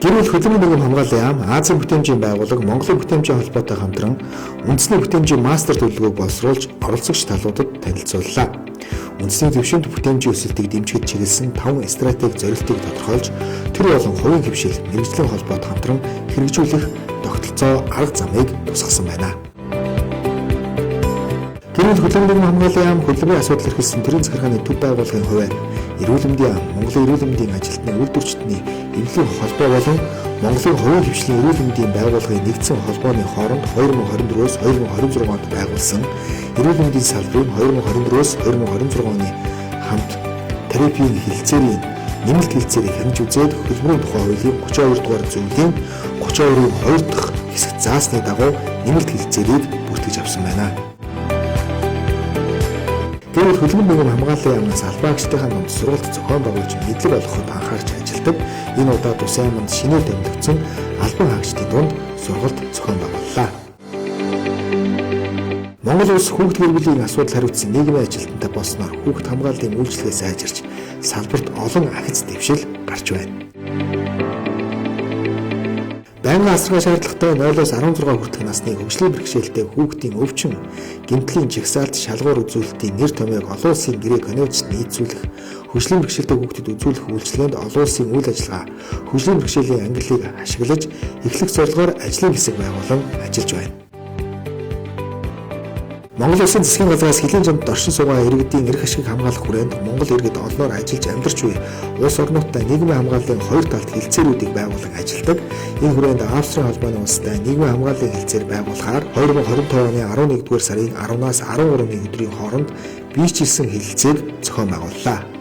Гэр бүл хөдөлмөр нийгэм хамгааллын яам, Азийн бүтээмжийн байгууллага, Монголын бүтээмжийн холбоотой хамтран үндэсний бүтээмжийн мастер төлөвлөгөөг боловсруулж оролцогч талуудад танилцууллаа. Үндэсний төвшөнд бүтээмжийн өсөлтийг дэмжихэд чиглэсэн 5 стратеги зорилтыг тодорхойлж, тэр болон хувийн хвшил, мэргэжлийн холбоот хамтран хэрэгжүүлэх тогтолцоо арга замыг тусгасан байна. Гэр бүл хөдөлмөр нийгэм хамгааллын яам хөдөлмөрийн асуудал эрхэлсэн төрийн захиргааны төв байгууллагын хувьд эрүүл мэндийн яам, Монголын эрүүл мэндийн ажилтны үйлдвэрчдийн эвлэлийн холбоо болон Монголын хувийн хвшлийн эрүүл мэндийн байгууллагын нэгдсэн холбооны хооронд 2024-өөс 2026 онд байгуулсан эрүүл мэндийн салбарын 2024-өөс 2026 оны хамт терапийн хэлэлцээрийн нэмэлт хэлэлцээрийг хянаж үзээд хөдөлмөрийн тухай хуулийн 32 дугаар зүйлийн 32-ийн 2 дахь хэсэгт заасны дагуу нэмэлт хэлэлцээрийг бүртгэж авсан байна. Гэвч хөдөлмөр нийгэм хамгааллын яамнаас албаагчдынхаа дунд сургалт зохион байгуулж мэдлэг олгоход анхаарч ажилладаг. Энэ удаад Ус айманд шинээр тэмдэгдсэн албан хаагчдын дунд сургалт зохион байгууллаа. Монгол улс хүүхд гэр бүлийн асуудал хариуцсан нийгмийн ажилтнтай болсноор хүүхд хамгааллын үйлчлэгээ сайжирч салбарт олон ахиц дэвшил гарч байна. Байнгын асаргаа шаардлагатай 0-аас 16 хүртэлх насны хөгжлийн бэрхшээлтэй хүүхдийн өвчин, гэмтлийн жигсаалт, шалгуур үзүүлэлтийн нэр томьёог олон улсын гэрээ конвенцэд нийцүүлэх, хөгжлийн бэрхшээлтэй хүүхдэд үзүүлэх үйлчилгээнд олон улсын үйл ажиллагаа, хөгжлийн бэрхшээлийн ангиллыг ашиглаж, эхлэх зорилгоор ажлын хэсэг байгуулан ажиллаж байна. Монгол Улсын засгийн газраас хэлийн замд оршин суугаа иргэдийн эрх ашиг хамгаалах хүрээнд Монгол иргэд олноор ажиллаж амьдарч буй улс орнуудтай нийгмийн хамгааллын хоёр талд хэлэлцээрүүдийг байгуулан ажилладаг. Энэ хүрээнд Австрийн холбооны улстай нийгмийн хамгааллын хэлэлцээр байгуулахаар 2025 оны 11-р сарын 10-аас 13-ны өдрийн хооронд биечилсэн хэлэлцээг зохион байгууллаа.